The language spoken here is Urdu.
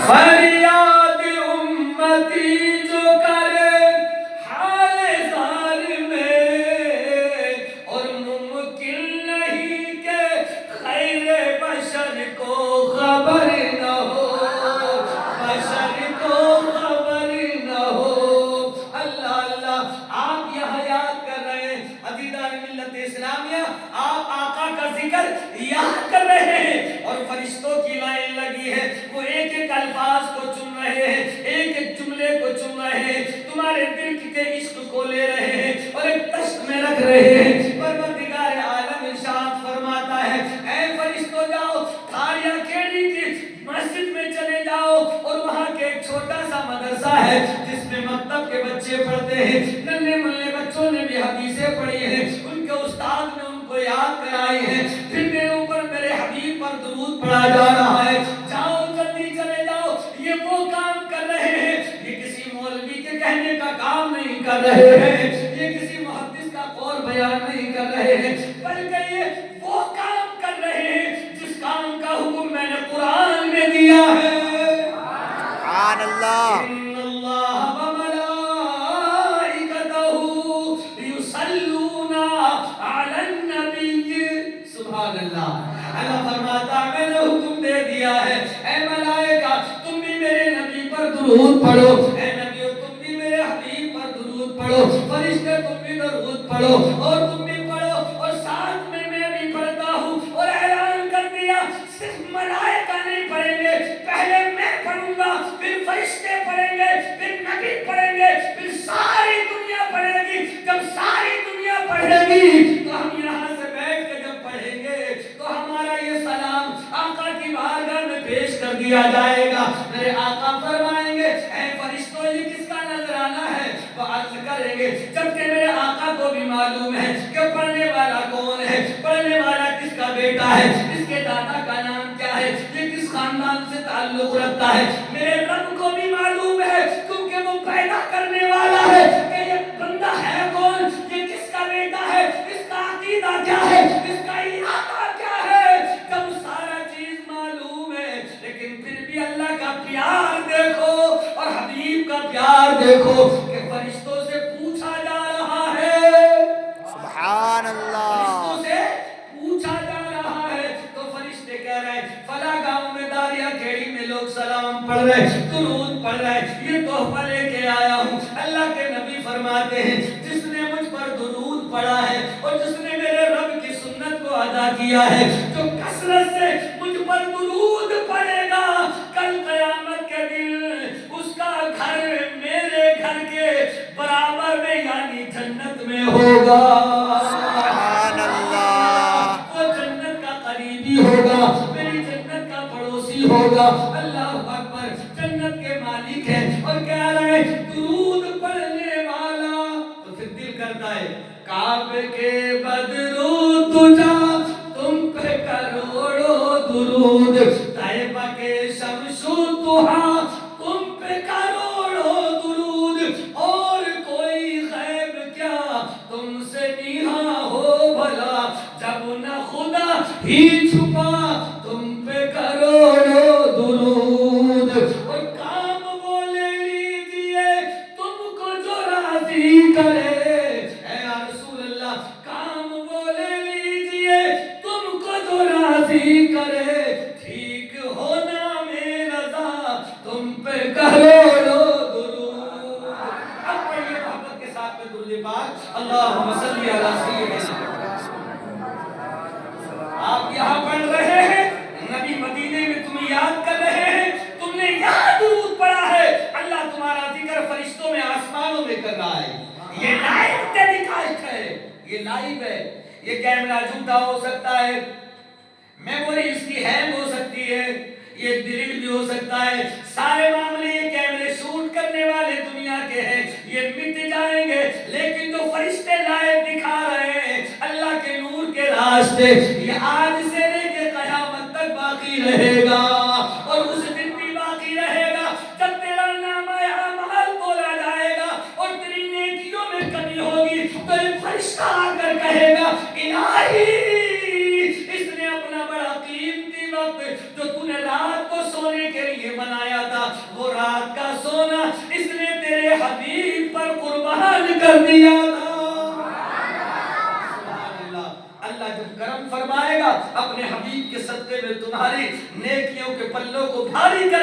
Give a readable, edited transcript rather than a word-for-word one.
فریاد امتی جو کرے حال زار میں، اور ممکن نہیں کہ خیر بشر کو خبر نہ ہو، بشر کو خبر نہ ہو۔ اللہ اللہ، آپ یہاں یاد کر رہے ہیں عزیزان ملت اسلامیہ، آپ آقا کا ذکر یاد کر رہے ہیں، اور فرشتوں کی لائن لگی ہے، وہ ایک ایک الفاظ کو چن رہے ہیں، ایک ایک جملے کو چن رہے ہیں، تمہارے دل کے عشق کو لے رہے ہیں اور ایک تشت میں رکھ رہے ہیں۔ پروردگار عالم ارشاد فرماتا ہے، اے فرشتوں جاؤ تھاریا کھیڑی کی مسجد میں چلے جاؤ، اور وہاں کے ایک چھوٹا سا مدرسہ ہے جس میں مکتب کے بچے پڑھتے ہیں، ننھے منھے بچوں نے بھی حدیثیں پڑھی ہیں، ان کے استاد نے ان کو یاد کرائی ہیں، پھر میرے اوپر میرے حبیب پر درود پڑھا جا رہا ہے، جاؤ جلدی چلے جاؤ۔ یہ وہ کام کر رہے ہیں، یہ کسی مولوی کے کہنے کا کام نہیں کر رہے ہیں، یہ کسی محدث کا قول بیان نہیں کر رہے ہیں، بلکہ یہ وہ کام کر رہے ہیں جس کام کا حکم میں نے قرآن میں دیا ہے۔ سبحان اللہ، ان اللہ یصلون علی النبی، سبحان اللہ۔ اللہ فرماتا ہے میں نے حکم دے دیا ہے، اے ملائکہ تم بھی میرے نبی پر درود پڑھو، اے نبیو تم بھی میرے حبیب پر درود پڑھو، فرشتے تم بھی درود پڑھو، اور تم بھی پڑھو، اور ساتھ میں بھی پڑھتا ہوں، اور اعلان کر دیا صرف ملائکہ نہیں پڑھیں گے، پہلے میں پڑھوں گا، پھر فرشتے پڑھیں گے، پھر نبی پڑھیں گے، پھر ساری دنیا پڑھے گی۔ جب ساری دنیا پڑھے گی تو ہم یہاں سے بیٹھ کے جب پڑھیں گے تو ہمارا یہ سلام آقا کی بارگاہ میں پیش کر دیا جائے گا۔ میرے آقا فرمائیں گے اے فرشتوں یہ کس کا نذرانہ ہے؟ وہ عرض کریں گے جبکہ میرے آقا کو بھی معلوم ہے کہ پڑھنے والا کون ہے، پڑھنے والا کس کا بیٹا ہے، اس کے دادا کا نام کیا ہے، یہ کس خاندان سے تعلق رکھتا ہے، میرے رب کو بھی معلوم ہے کیونکہ وہ پیدا کرنے والا ہے کہ یہ بندہ ہے کون، یہ کس کا بیٹا ہے، اس کا عقیدہ کیا ہے، اس کا ارادہ کیا ہے۔ جب سارا چیز معلوم ہے لیکن پھر بھی اللہ کا پیار دیکھو اور حبیب کا پیار دیکھو کہ فرشتوں سے پوچھا جا رہا ہے، سبحان اللہ، فرشتوں سے پوچھا جا رہا ہے، تو فرشتے کہہ رہے ہیں فلاں گاؤں میں داریا کھیڑی میں لوگ سلام پڑھ رہے ہیں، درود پڑھ رہے ہیں، یہ تحفہ لے کے آیا ہوں۔ اللہ کے نبی فرماتے ہیں جس نے مجھ پر درود پڑھا ہے اور جس نے میرے رب کی سنت کو ادا کیا ہے، جو کثرت سے مجھ پر درود پڑھے گا، کل قیامت کے دن اس کا گھر میرے گھر کے برابر میں یعنی جنت میں ہوگا، سبحان اللہ، وہ جنت کا قریبی ہوگا، میری جنت کا پڑوسی ہوگا۔ اللہ اکبر، جنت کے مالک ہے اور کہہ رہے ہیں درود پڑھنے والا، تو پھر دل کرتا ہے کعبے کے بدرو تجا تم پہ کروڑوں درود، طیبہ کے شمس و ضحا تم پہ کروڑوں درود، اور کوئی غیب کیا تم سے نیہا ہو بھلا، جب نہ خدا ہی چھپا تم پہ کروڑوں درود، اور کام وہ لے لیجئے تم کو جو راضی کرے، اے رسول اللہ کام وہ لے لیجئے تم کو جو راضی کرے، ٹھیک ہونا میں رضا تم پہ کروڑوں درود۔ اب پڑھیے محبت کے ساتھ میں درود پاک، اللہم صلی علی سیدنا۔ آپ یہاں پڑھ رہے ہیں، نبی مدینے میں تمہیں یاد کر رہے ہیں، تم نے یہاں درود پڑھا ہے، اللہ تمہارا ذکر فرشتوں میں آسمانوں میں کر رہا ہے۔ یہ لائیو ٹیلی کاسٹ ہے، یہ لائیو ہے، یہ کیمرہ جھوٹا ہو سکتا ہے، میموری اس کی ہینگ ہو سکتی ہے، یہ ڈیلیٹ بھی ہو سکتا ہے، سارے معاملے یہ کیمرے شوٹ کرنے والے دنیا کے ہیں، یہ مٹ جائیں گے، لیکن جو فرشتے لائیو دکھا رہے ہیں اللہ کے نور کے راستے، یہ آج سے لے کے قیامت تک باقی رہے گا، اور اس دن بھی باقی رہے گا جب تیرا نامہ اعمال تولا جائے گا اور تیری نیکیوں میں کمی ہوگی تو ایک فرشتہ آ کر کہے گا الہی اس نے اپنا بڑا قیمتی وقت جو تو نے رات کو سونے کے لیے منایا تھا وہ رات کا سونا اس نے تیرے حبیب پر قربان کر دیا تھا۔ سبحان اللہ۔ اللہ جب کرم فرمائے گا اپنے حبیب کے صدقے میں تمہاری نیکیوں کے پلوں کو بھاری کر